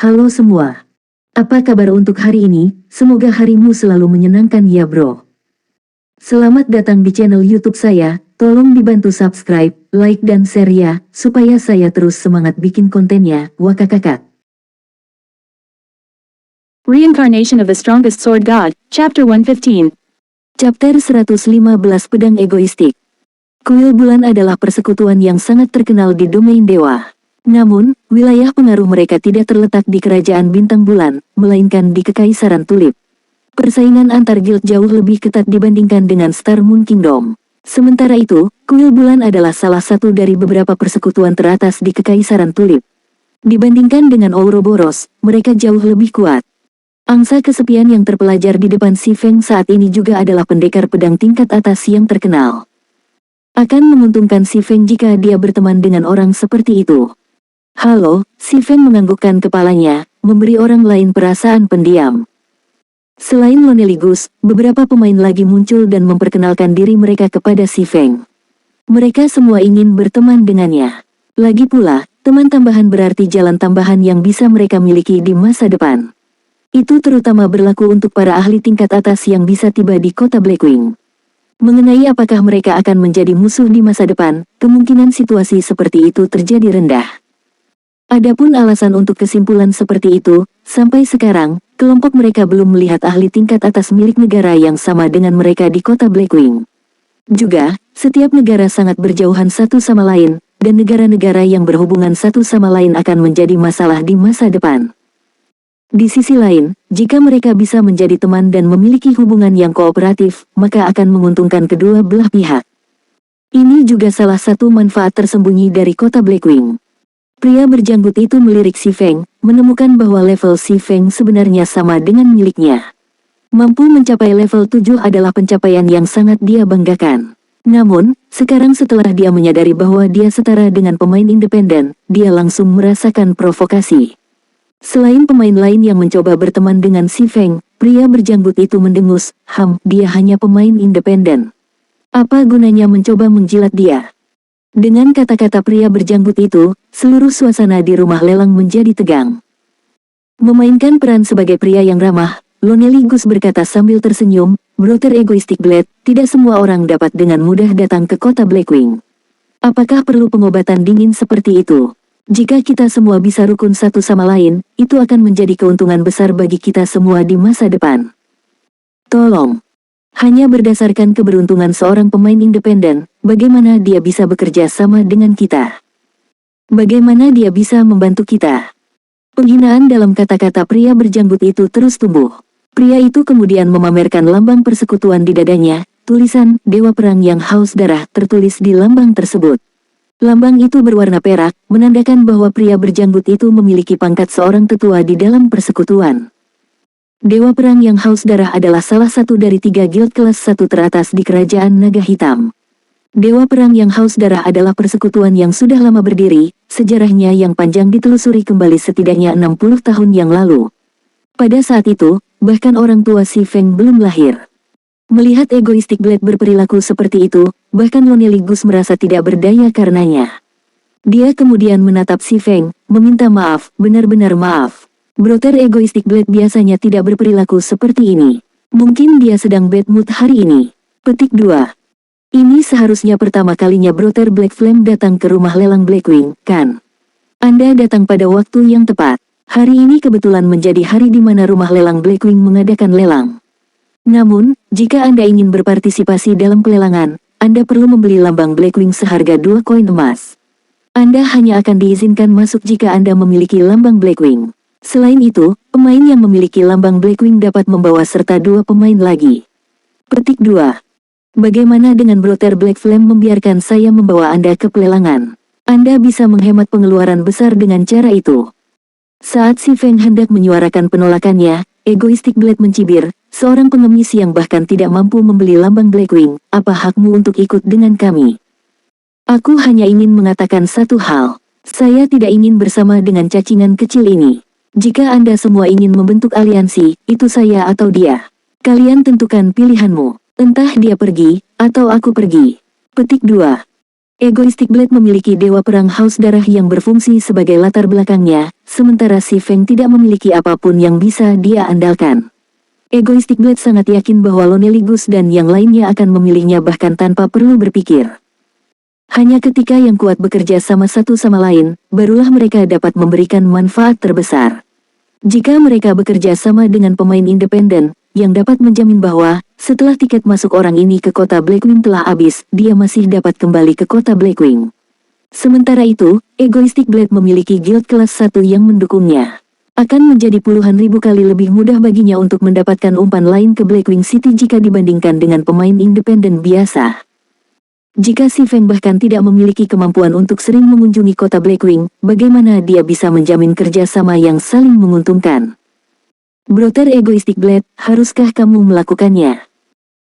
Halo semua. Apa kabar untuk hari ini? Semoga harimu selalu menyenangkan ya bro. Selamat datang di channel YouTube saya. Tolong dibantu subscribe, like dan share ya, supaya saya terus semangat bikin kontennya. Wakakakak. Reincarnation of the Strongest Sword God, Chapter 115. Chapter 115 Pedang Egoistik. Kuil Bulan adalah persekutuan yang sangat terkenal di domain dewa. Namun, wilayah pengaruh mereka tidak terletak di kerajaan bintang bulan, melainkan di Kekaisaran Tulip. Persaingan antar guild jauh lebih ketat dibandingkan dengan Star Moon Kingdom. Sementara itu, Kuil Bulan adalah salah satu dari beberapa persekutuan teratas di Kekaisaran Tulip. Dibandingkan dengan Ouroboros, mereka jauh lebih kuat. Angsa kesepian yang terpelajar di depan Si Feng saat ini juga adalah pendekar pedang tingkat atas yang terkenal. Akan menguntungkan Si Feng jika dia berteman dengan orang seperti itu. Halo, Si Feng menganggukkan kepalanya, memberi orang lain perasaan pendiam. Selain Loneligus, beberapa pemain lagi muncul dan memperkenalkan diri mereka kepada Si Feng. Mereka semua ingin berteman dengannya. Lagi pula, teman tambahan berarti jalan tambahan yang bisa mereka miliki di masa depan. Itu terutama berlaku untuk para ahli tingkat atas yang bisa tiba di kota Blackwing. Mengenai apakah mereka akan menjadi musuh di masa depan, kemungkinan situasi seperti itu terjadi rendah. Adapun alasan untuk kesimpulan seperti itu, sampai sekarang, kelompok mereka belum melihat ahli tingkat atas milik negara yang sama dengan mereka di kota Blackwing. Juga, setiap negara sangat berjauhan satu sama lain, dan negara-negara yang berhubungan satu sama lain akan menjadi masalah di masa depan. Di sisi lain, jika mereka bisa menjadi teman dan memiliki hubungan yang kooperatif, maka akan menguntungkan kedua belah pihak. Ini juga salah satu manfaat tersembunyi dari kota Blackwing. Pria berjanggut itu melirik Si Feng, menemukan bahwa level Si Feng sebenarnya sama dengan miliknya. Mampu mencapai level 7 adalah pencapaian yang sangat dia banggakan. Namun, sekarang setelah dia menyadari bahwa dia setara dengan pemain independen, dia langsung merasakan provokasi. Selain pemain lain yang mencoba berteman dengan Si Feng, pria berjanggut itu mendengus, dia hanya pemain independen. Apa gunanya mencoba menjilat dia? Dengan kata-kata pria berjanggut itu, seluruh suasana di rumah lelang menjadi tegang. Memainkan peran sebagai pria yang ramah, Loneligus berkata sambil tersenyum, Brother Egoistic Blade, tidak semua orang dapat dengan mudah datang ke kota Blackwing. Apakah perlu pengobatan dingin seperti itu? Jika kita semua bisa rukun satu sama lain, itu akan menjadi keuntungan besar bagi kita semua di masa depan. Tolong. Hanya berdasarkan keberuntungan seorang pemain independen, bagaimana dia bisa bekerja sama dengan kita? Bagaimana dia bisa membantu kita? Penghinaan dalam kata-kata pria berjanggut itu terus tumbuh. Pria itu kemudian memamerkan lambang persekutuan di dadanya, tulisan, Dewa Perang yang Haus Darah tertulis di lambang tersebut. Lambang itu berwarna perak, menandakan bahwa pria berjanggut itu memiliki pangkat seorang tetua di dalam persekutuan. Dewa Perang yang Haus Darah adalah salah satu dari 3 guild kelas 1 teratas di Kerajaan Naga Hitam. Dewa Perang yang Haus Darah adalah persekutuan yang sudah lama berdiri, sejarahnya yang panjang ditelusuri kembali setidaknya 60 tahun yang lalu. Pada saat itu, bahkan orang tua Si Feng belum lahir. Melihat Egoistic Blade berperilaku seperti itu, bahkan Loneligus merasa tidak berdaya karenanya. Dia kemudian menatap Si Feng, meminta maaf, benar-benar maaf. Brother Egoistic Blade biasanya tidak berperilaku seperti ini. Mungkin dia sedang bad mood hari ini. Petik 2. Ini seharusnya pertama kalinya Brother Black Flame datang ke rumah lelang Blackwing, kan? Anda datang pada waktu yang tepat. Hari ini kebetulan menjadi hari di mana rumah lelang Blackwing mengadakan lelang. Namun, jika Anda ingin berpartisipasi dalam pelelangan, Anda perlu membeli lambang Blackwing seharga 2 koin emas. Anda hanya akan diizinkan masuk jika Anda memiliki lambang Blackwing. Selain itu, pemain yang memiliki lambang Blackwing dapat membawa serta 2 pemain lagi. Petik 2. Bagaimana dengan Brother Black Flame membiarkan saya membawa Anda ke pelelangan? Anda bisa menghemat pengeluaran besar dengan cara itu. Saat Si Feng hendak menyuarakan penolakannya, Egoistic Blade mencibir, seorang pengemis yang bahkan tidak mampu membeli lambang Blackwing, apa hakmu untuk ikut dengan kami? Aku hanya ingin mengatakan satu hal. Saya tidak ingin bersama dengan cacingan kecil ini. Jika Anda semua ingin membentuk aliansi, itu saya atau dia. Kalian tentukan pilihanmu. Entah dia pergi, atau aku pergi. Petik 2. Egoistic Blade memiliki Dewa Perang Haus Darah yang berfungsi sebagai latar belakangnya, sementara si Feng tidak memiliki apapun yang bisa dia andalkan. Egoistic Blade sangat yakin bahwa Loneligus dan yang lainnya akan memilihnya bahkan tanpa perlu berpikir. Hanya ketika yang kuat bekerja sama satu sama lain, barulah mereka dapat memberikan manfaat terbesar. Jika mereka bekerja sama dengan pemain independen, yang dapat menjamin bahwa, setelah tiket masuk orang ini ke kota Blackwing telah habis, dia masih dapat kembali ke kota Blackwing. Sementara itu, Egoistic Blade memiliki guild kelas 1 yang mendukungnya. Akan menjadi puluhan ribu kali lebih mudah baginya untuk mendapatkan umpan lain ke Blackwing City jika dibandingkan dengan pemain independen biasa. Jika si Feng bahkan tidak memiliki kemampuan untuk sering mengunjungi kota Blackwing, bagaimana dia bisa menjamin kerjasama yang saling menguntungkan? Brother Egoistic Blade, haruskah kamu melakukannya?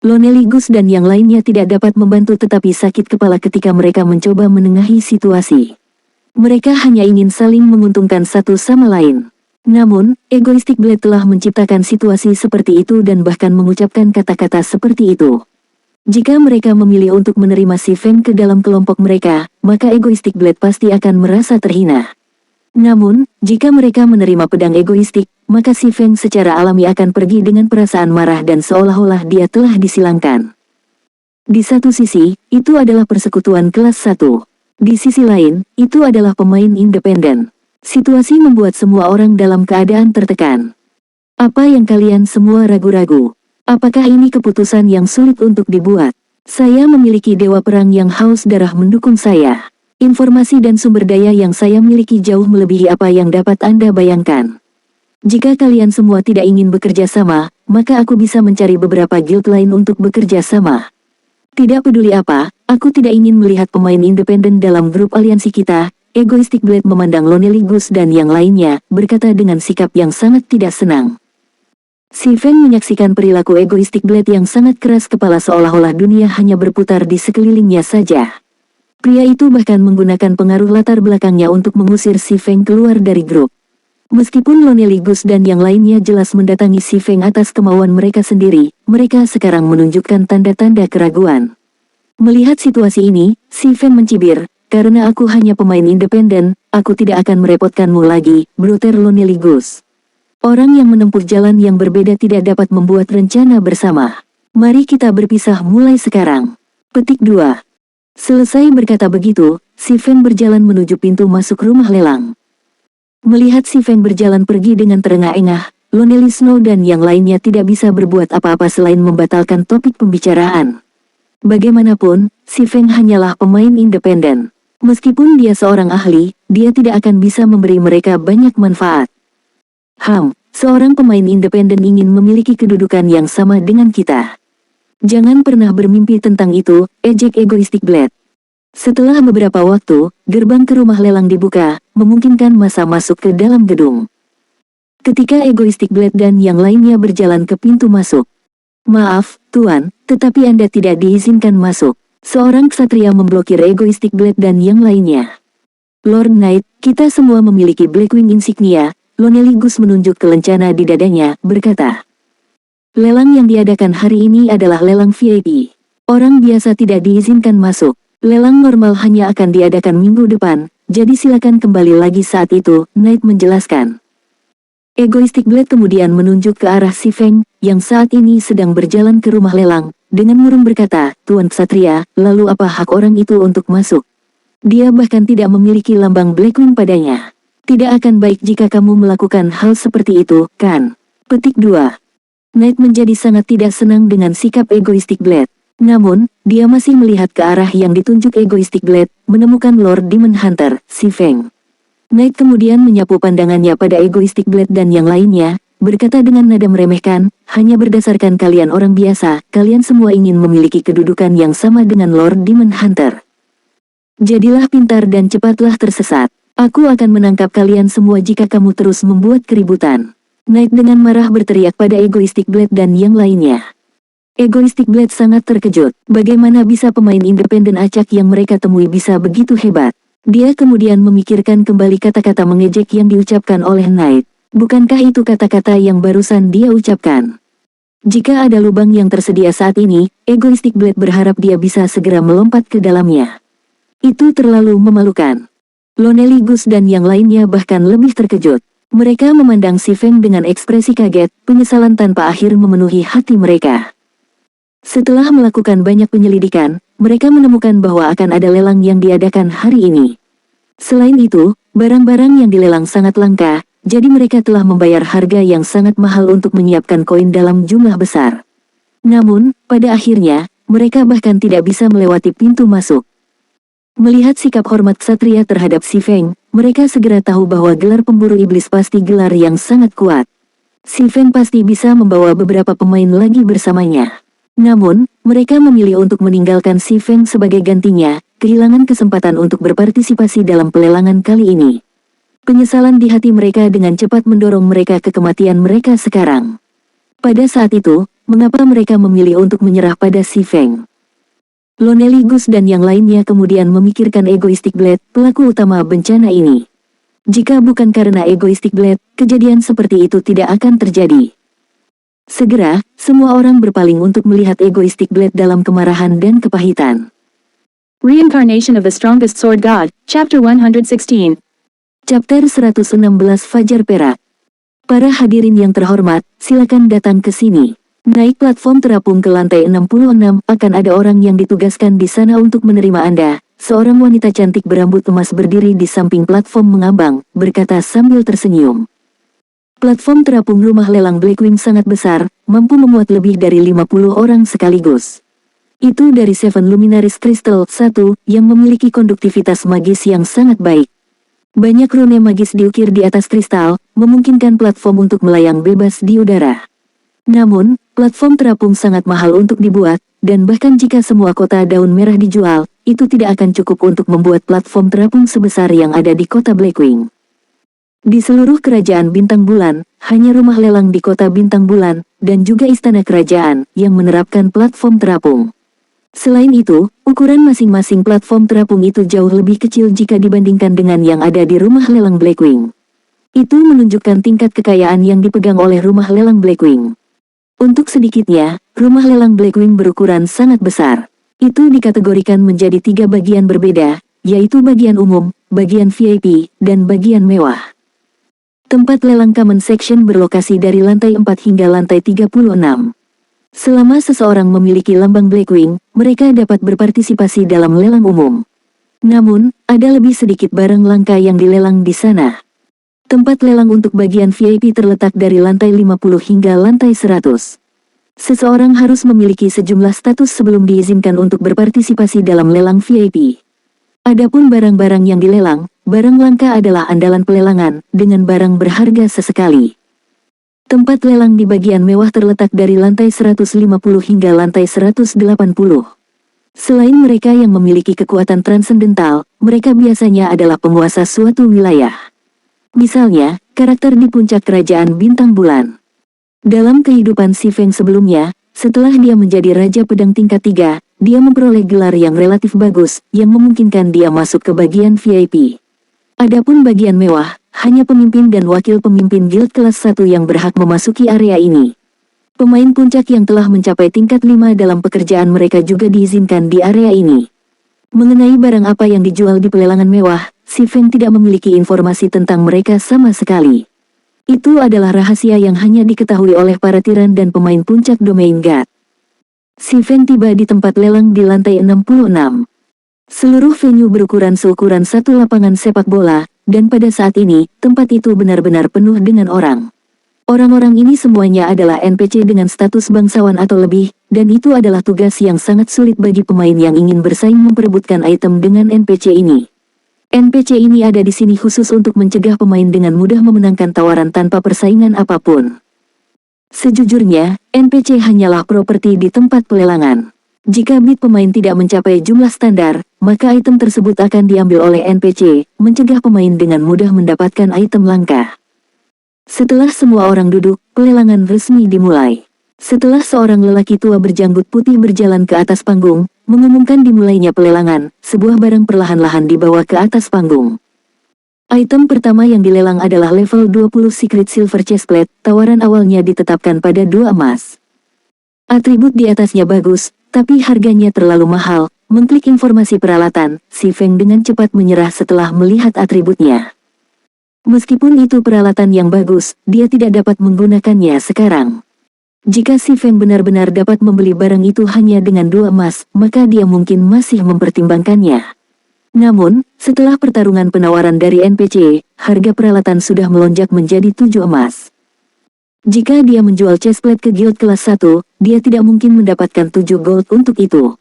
Loneligus dan yang lainnya tidak dapat membantu tetapi sakit kepala ketika mereka mencoba menengahi situasi. Mereka hanya ingin saling menguntungkan satu sama lain. Namun, Egoistic Blade telah menciptakan situasi seperti itu dan bahkan mengucapkan kata-kata seperti itu. Jika mereka memilih untuk menerima si Feng ke dalam kelompok mereka, maka Egoistic Blade pasti akan merasa terhina. Namun, jika mereka menerima pedang egoistik, maka si Feng secara alami akan pergi dengan perasaan marah dan seolah-olah dia telah disilangkan. Di satu sisi, itu adalah persekutuan kelas 1. Di sisi lain, itu adalah pemain independen. Situasi membuat semua orang dalam keadaan tertekan. Apa yang kalian semua ragu-ragu? Apakah ini keputusan yang sulit untuk dibuat? Saya memiliki Dewa Perang yang haus darah mendukung saya. Informasi dan sumber daya yang saya miliki jauh melebihi apa yang dapat Anda bayangkan. Jika kalian semua tidak ingin bekerja sama, maka aku bisa mencari beberapa guild lain untuk bekerja sama. Tidak peduli apa, aku tidak ingin melihat pemain independen dalam grup aliansi kita. Egoistic Blade memandang Loneligus dan yang lainnya, berkata dengan sikap yang sangat tidak senang. Si Feng menyaksikan perilaku Egoistic Blade yang sangat keras kepala seolah-olah dunia hanya berputar di sekelilingnya saja. Pria itu bahkan menggunakan pengaruh latar belakangnya untuk mengusir si Feng keluar dari grup. Meskipun Loneligus dan yang lainnya jelas mendatangi si Feng atas kemauan mereka sendiri, mereka sekarang menunjukkan tanda-tanda keraguan. Melihat situasi ini, si Feng mencibir, "Karena aku hanya pemain independen, aku tidak akan merepotkanmu lagi, brother Loneligus. Orang yang menempuh jalan yang berbeda tidak dapat membuat rencana bersama. Mari kita berpisah mulai sekarang." Petik 2. Selesai berkata begitu, si Feng berjalan menuju pintu masuk rumah lelang. Melihat si Feng berjalan pergi dengan terengah-engah, Lonely Snow dan yang lainnya tidak bisa berbuat apa-apa selain membatalkan topik pembicaraan. Bagaimanapun, si Feng hanyalah pemain independen. Meskipun dia seorang ahli, dia tidak akan bisa memberi mereka banyak manfaat. Seorang pemain independen ingin memiliki kedudukan yang sama dengan kita. Jangan pernah bermimpi tentang itu, ejek Egoistic Blade. Setelah beberapa waktu, gerbang ke rumah lelang dibuka, memungkinkan masa masuk ke dalam gedung. Ketika Egoistic Blade dan yang lainnya berjalan ke pintu masuk. "Maaf, Tuan, tetapi Anda tidak diizinkan masuk." Seorang ksatria memblokir Egoistic Blade dan yang lainnya. "Lord Knight, kita semua memiliki Blackwing insignia." Loneligus menunjuk ke lencana di dadanya, berkata. "Lelang yang diadakan hari ini adalah lelang VIP. Orang biasa tidak diizinkan masuk. Lelang normal hanya akan diadakan minggu depan, jadi silakan kembali lagi saat itu," Knight menjelaskan. Egoistic Blade kemudian menunjuk ke arah si Feng, yang saat ini sedang berjalan ke rumah lelang, dengan murung berkata, "Tuan Ksatria, lalu apa hak orang itu untuk masuk? Dia bahkan tidak memiliki lambang Blackwing padanya. Tidak akan baik jika kamu melakukan hal seperti itu, kan?" Petik 2. Knight menjadi sangat tidak senang dengan sikap Egoistic Blade. Namun, dia masih melihat ke arah yang ditunjuk Egoistic Blade, menemukan Lord Demon Hunter, si Feng. Knight kemudian menyapu pandangannya pada Egoistic Blade dan yang lainnya, berkata dengan nada meremehkan, "Hanya berdasarkan kalian orang biasa, kalian semua ingin memiliki kedudukan yang sama dengan Lord Demon Hunter. Jadilah pintar dan cepatlah tersesat. Aku akan menangkap kalian semua jika kamu terus membuat keributan." Knight dengan marah berteriak pada Egoistic Blade dan yang lainnya. Egoistic Blade sangat terkejut. Bagaimana bisa pemain independen acak yang mereka temui bisa begitu hebat? Dia kemudian memikirkan kembali kata-kata mengejek yang diucapkan oleh Knight. Bukankah itu kata-kata yang barusan dia ucapkan? Jika ada lubang yang tersedia saat ini, Egoistic Blade berharap dia bisa segera melompat ke dalamnya. Itu terlalu memalukan. Lonely Gus dan yang lainnya bahkan lebih terkejut. Mereka memandang si Feng dengan ekspresi kaget, penyesalan tanpa akhir memenuhi hati mereka. Setelah melakukan banyak penyelidikan, mereka menemukan bahwa akan ada lelang yang diadakan hari ini. Selain itu, barang-barang yang dilelang sangat langka, jadi mereka telah membayar harga yang sangat mahal untuk menyiapkan koin dalam jumlah besar. Namun, pada akhirnya, mereka bahkan tidak bisa melewati pintu masuk. Melihat sikap hormat Ksatria terhadap si Feng, mereka segera tahu bahwa gelar pemburu iblis pasti gelar yang sangat kuat. Si Feng pasti bisa membawa beberapa pemain lagi bersamanya. Namun, mereka memilih untuk meninggalkan si Feng sebagai gantinya, kehilangan kesempatan untuk berpartisipasi dalam pelelangan kali ini. Penyesalan di hati mereka dengan cepat mendorong mereka ke kematian mereka sekarang. Pada saat itu, mengapa mereka memilih untuk menyerah pada si Feng? Lonely Gus dan yang lainnya kemudian memikirkan Egoistic Blade, pelaku utama bencana ini. Jika bukan karena Egoistic Blade, kejadian seperti itu tidak akan terjadi. Segera, semua orang berpaling untuk melihat Egoistic Blade dalam kemarahan dan kepahitan. Reincarnation of the Strongest Sword God, Chapter 116. Chapter 116 Fajar Perak. Para hadirin yang terhormat, silakan datang ke sini. Naik platform terapung ke lantai 66, akan ada orang yang ditugaskan di sana untuk menerima Anda. Seorang wanita cantik berambut emas berdiri di samping platform mengambang, berkata sambil tersenyum. Platform terapung rumah lelang Blackwing sangat besar, mampu memuat lebih dari 50 orang sekaligus. Itu dari Seven Luminaries Crystal 1, yang memiliki konduktivitas magis yang sangat baik. Banyak rune magis diukir di atas kristal, memungkinkan platform untuk melayang bebas di udara. Namun, platform terapung sangat mahal untuk dibuat, dan bahkan jika semua kota daun merah dijual, itu tidak akan cukup untuk membuat platform terapung sebesar yang ada di kota Blackwing. Di seluruh kerajaan Bintang Bulan, hanya rumah lelang di kota Bintang Bulan, dan juga istana kerajaan, yang menerapkan platform terapung. Selain itu, ukuran masing-masing platform terapung itu jauh lebih kecil jika dibandingkan dengan yang ada di rumah lelang Blackwing. Itu menunjukkan tingkat kekayaan yang dipegang oleh rumah lelang Blackwing. Untuk sedikitnya, rumah lelang Blackwing berukuran sangat besar. Itu dikategorikan menjadi 3 bagian berbeda, yaitu bagian umum, bagian VIP, dan bagian mewah. Tempat lelang Common Section berlokasi dari lantai 4 hingga lantai 36. Selama seseorang memiliki lambang Blackwing, mereka dapat berpartisipasi dalam lelang umum. Namun, ada lebih sedikit barang langka yang dilelang di sana. Tempat lelang untuk bagian VIP terletak dari lantai 50 hingga lantai 100. Seseorang harus memiliki sejumlah status sebelum diizinkan untuk berpartisipasi dalam lelang VIP. Adapun barang-barang yang dilelang, barang langka adalah andalan pelelangan, dengan barang berharga sesekali. Tempat lelang di bagian mewah terletak dari lantai 150 hingga lantai 180. Selain mereka yang memiliki kekuatan transendental, mereka biasanya adalah penguasa suatu wilayah. Misalnya, karakter di puncak kerajaan Bintang Bulan. Dalam kehidupan si Feng sebelumnya, setelah dia menjadi Raja Pedang tingkat 3, dia memperoleh gelar yang relatif bagus, yang memungkinkan dia masuk ke bagian VIP. Adapun bagian mewah, hanya pemimpin dan wakil pemimpin guild kelas 1 yang berhak memasuki area ini. Pemain puncak yang telah mencapai tingkat 5 dalam pekerjaan mereka juga diizinkan di area ini. Mengenai barang apa yang dijual di pelelangan mewah, si Feng tidak memiliki informasi tentang mereka sama sekali. Itu adalah rahasia yang hanya diketahui oleh para tiran dan pemain puncak Domain God. Si Feng tiba di tempat lelang di lantai 66. Seluruh venue berukuran seukuran satu lapangan sepak bola, dan pada saat ini, tempat itu benar-benar penuh dengan orang. Orang-orang ini semuanya adalah NPC dengan status bangsawan atau lebih, dan itu adalah tugas yang sangat sulit bagi pemain yang ingin bersaing memperebutkan item dengan NPC ini. NPC ini ada di sini khusus untuk mencegah pemain dengan mudah memenangkan tawaran tanpa persaingan apapun. Sejujurnya, NPC hanyalah properti di tempat pelelangan. Jika bid pemain tidak mencapai jumlah standar, maka item tersebut akan diambil oleh NPC, mencegah pemain dengan mudah mendapatkan item langka. Setelah semua orang duduk, pelelangan resmi dimulai. Setelah seorang lelaki tua berjanggut putih berjalan ke atas panggung, mengumumkan dimulainya pelelangan, sebuah barang perlahan-lahan dibawa ke atas panggung. Item pertama yang dilelang adalah level 20 Secret Silver Chestplate, tawaran awalnya ditetapkan pada 2 emas. Atribut di atasnya bagus, tapi harganya terlalu mahal, Mengklik informasi peralatan, si Feng dengan cepat menyerah setelah melihat atributnya. Meskipun itu peralatan yang bagus, dia tidak dapat menggunakannya sekarang. Jika si Feng benar-benar dapat membeli barang itu hanya dengan 2 emas, maka dia mungkin masih mempertimbangkannya. Namun, setelah pertarungan penawaran dari NPC, harga peralatan sudah melonjak menjadi 7 emas. Jika dia menjual chestplate ke guild kelas 1, dia tidak mungkin mendapatkan 7 gold untuk itu.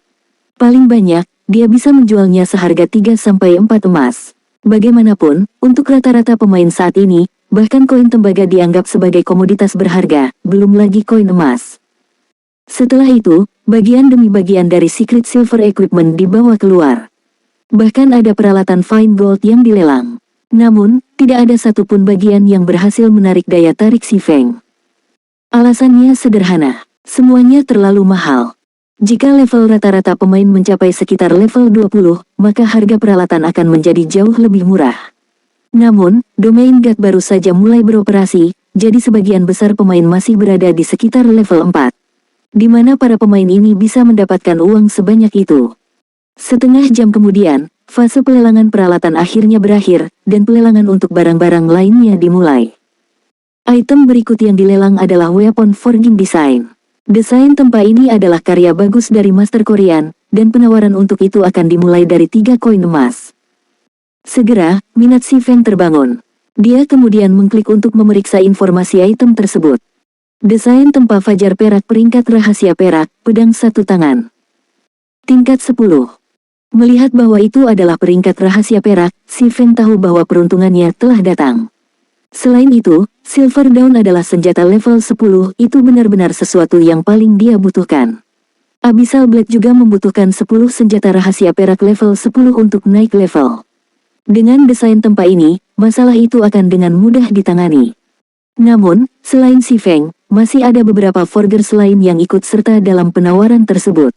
Paling banyak, dia bisa menjualnya seharga 3-4 emas. Bagaimanapun, untuk rata-rata pemain saat ini, bahkan koin tembaga dianggap sebagai komoditas berharga, belum lagi koin emas. Setelah itu, bagian demi bagian dari Secret Silver Equipment dibawa keluar. Bahkan ada peralatan Fine Gold yang dilelang. Namun, tidak ada satupun bagian yang berhasil menarik daya tarik si Feng. Alasannya sederhana, semuanya terlalu mahal. Jika level rata-rata pemain mencapai sekitar level 20, maka harga peralatan akan menjadi jauh lebih murah. Namun, domain God baru saja mulai beroperasi, jadi sebagian besar pemain masih berada di sekitar level 4. Di mana para pemain ini bisa mendapatkan uang sebanyak itu. Setengah jam kemudian, fase pelelangan peralatan akhirnya berakhir, dan pelelangan untuk barang-barang lainnya dimulai. Item berikut yang dilelang adalah Weapon Forging Design. Desain tempa ini adalah karya bagus dari Master Korean, dan penawaran untuk itu akan dimulai dari 3 koin emas. Segera, minat si Feng terbangun. Dia kemudian mengklik untuk memeriksa informasi item tersebut. Desain tempa fajar perak peringkat rahasia perak, pedang 1 tangan. Tingkat 10. Melihat bahwa itu adalah peringkat rahasia perak, si Feng tahu bahwa peruntungannya telah datang. Selain itu, Silver Dawn adalah senjata level 10, itu benar-benar sesuatu yang paling dia butuhkan. Abyssal Blade juga membutuhkan 10 senjata rahasia perak level 10 untuk naik level. Dengan desain tempa ini, masalah itu akan dengan mudah ditangani. Namun, selain si Feng, masih ada beberapa forgers lain yang ikut serta dalam penawaran tersebut.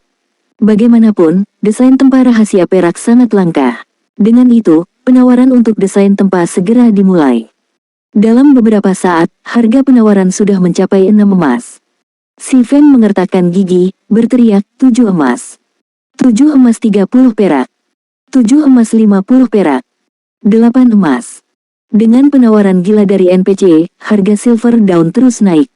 Bagaimanapun, desain tempa rahasia perak sangat langka. Dengan itu, penawaran untuk desain tempa segera dimulai. Dalam beberapa saat, harga penawaran sudah mencapai 6 emas. Si Feng mengertakkan gigi, berteriak, 7 emas. 7 emas 30 perak. 7 emas 50 perak. 8 emas. Dengan penawaran gila dari NPC, harga Silver Dawn terus naik.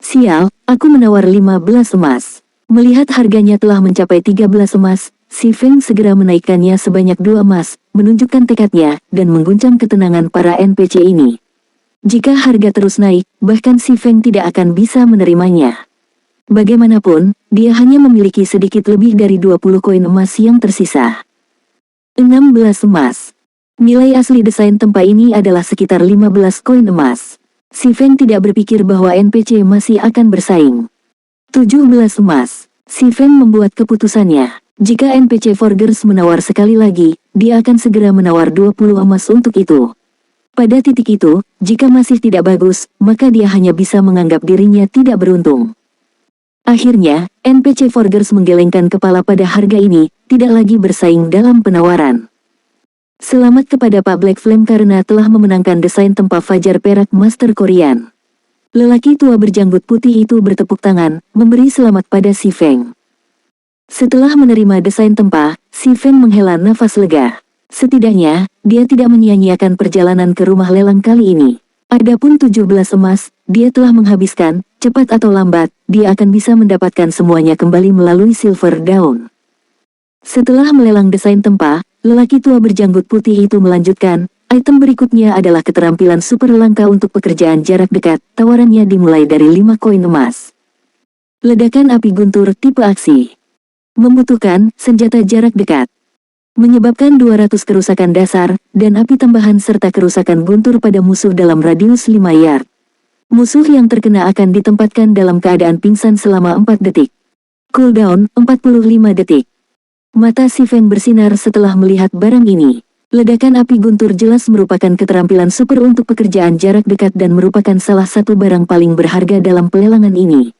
Sial, aku menawar 15 emas. Melihat harganya telah mencapai 13 emas, si Feng segera menaikkannya sebanyak 2 emas, menunjukkan tekadnya, dan mengguncang ketenangan para NPC ini. Jika harga terus naik, bahkan si Feng tidak akan bisa menerimanya. Bagaimanapun, dia hanya memiliki sedikit lebih dari 20 koin emas yang tersisa. 16 emas. Nilai asli desain tempa ini adalah sekitar 15 koin emas. Si Feng tidak berpikir bahwa NPC masih akan bersaing. 17 emas. Si Feng membuat keputusannya. Jika NPC Forgers menawar sekali lagi, dia akan segera menawar 20 emas untuk itu. Pada titik itu, jika masih tidak bagus, maka dia hanya bisa menganggap dirinya tidak beruntung. Akhirnya, NPC Forgers menggelengkan kepala pada harga ini, tidak lagi bersaing dalam penawaran. Selamat kepada Pak Black Flame karena telah memenangkan desain tempa fajar perak Master Korean. Lelaki tua berjanggut putih itu bertepuk tangan, memberi selamat pada si Feng. Setelah menerima desain tempa, si Feng menghela nafas lega. Setidaknya, dia tidak menyia-nyiakan perjalanan ke rumah lelang kali ini. Adapun 17 emas, dia telah menghabiskan, cepat atau lambat, dia akan bisa mendapatkan semuanya kembali melalui Silver Dawn. Setelah melelang desain tempa, lelaki tua berjanggut putih itu melanjutkan, item berikutnya adalah keterampilan super langka untuk pekerjaan jarak dekat, tawarannya dimulai dari 5 koin emas. Ledakan api guntur tipe aksi. Membutuhkan senjata jarak dekat. Menyebabkan 200 kerusakan dasar, dan api tambahan serta kerusakan guntur pada musuh dalam radius 5 yard. Musuh yang terkena akan ditempatkan dalam keadaan pingsan selama 4 detik. Cooldown, 45 detik. Mata si Feng bersinar setelah melihat barang ini. Ledakan api guntur jelas merupakan keterampilan super untuk pekerjaan jarak dekat dan merupakan salah satu barang paling berharga dalam pelelangan ini.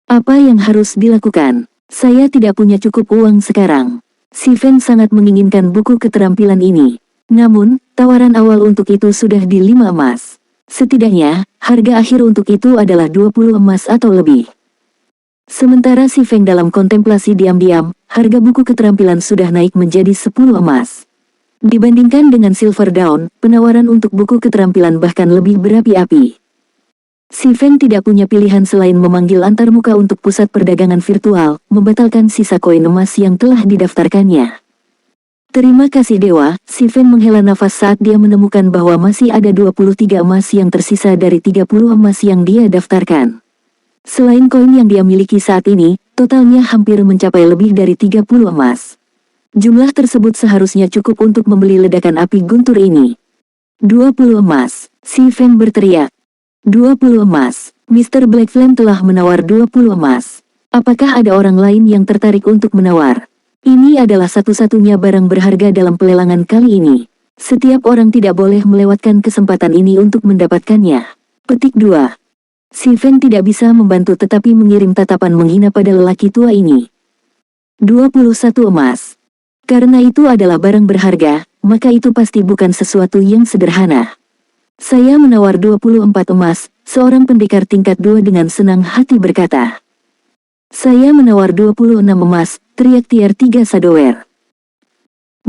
Apa yang harus dilakukan? Saya tidak punya cukup uang sekarang. Si Feng sangat menginginkan buku keterampilan ini. Namun, tawaran awal untuk itu sudah di 5 emas. Setidaknya, harga akhir untuk itu adalah 20 emas atau lebih. Sementara si Feng dalam kontemplasi diam-diam, harga buku keterampilan sudah naik menjadi 10 emas. Dibandingkan dengan Silver Dawn, penawaran untuk buku keterampilan bahkan lebih berapi-api. Si Feng tidak punya pilihan selain memanggil antarmuka untuk pusat perdagangan virtual, membatalkan sisa koin emas yang telah didaftarkannya. Terima kasih Dewa, si Feng menghela nafas saat dia menemukan bahwa masih ada 23 emas yang tersisa dari 30 emas yang dia daftarkan. Selain koin yang dia miliki saat ini, totalnya hampir mencapai lebih dari 30 emas. Jumlah tersebut seharusnya cukup untuk membeli ledakan api guntur ini. 20 emas, si Feng berteriak. 20 emas, Mr. Black Flame telah menawar 20 emas. Apakah ada orang lain yang tertarik untuk menawar? Ini adalah satu-satunya barang berharga dalam pelelangan kali ini. Setiap orang tidak boleh melewatkan kesempatan ini untuk mendapatkannya. Petik 2. Si Feng tidak bisa membantu tetapi mengirim tatapan menghina pada lelaki tua ini. 21 emas. Karena itu adalah barang berharga, maka itu pasti bukan sesuatu yang sederhana. Saya menawar 24 emas, seorang pendekar tingkat 2 dengan senang hati berkata. Saya menawar 26 emas, teriak tier 3 Sadower.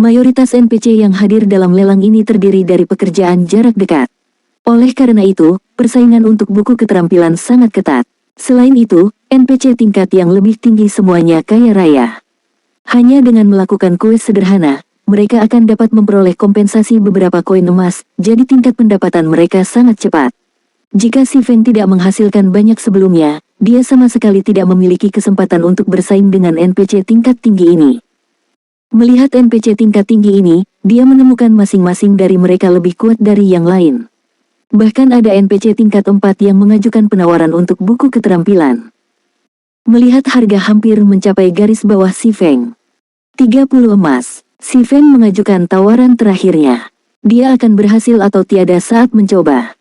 Mayoritas NPC yang hadir dalam lelang ini terdiri dari pekerjaan jarak dekat. Oleh karena itu, persaingan untuk buku keterampilan sangat ketat. Selain itu, NPC tingkat yang lebih tinggi semuanya kaya raya. Hanya dengan melakukan kuis sederhana, mereka akan dapat memperoleh kompensasi beberapa koin emas, jadi tingkat pendapatan mereka sangat cepat. Jika si Feng tidak menghasilkan banyak sebelumnya, dia sama sekali tidak memiliki kesempatan untuk bersaing dengan NPC tingkat tinggi ini. Melihat NPC tingkat tinggi ini, dia menemukan masing-masing dari mereka lebih kuat dari yang lain. Bahkan ada NPC tingkat 4 yang mengajukan penawaran untuk buku keterampilan. Melihat harga hampir mencapai garis bawah si Feng. 30 emas, si Feng mengajukan tawaran terakhirnya. Dia akan berhasil atau tiada saat mencoba.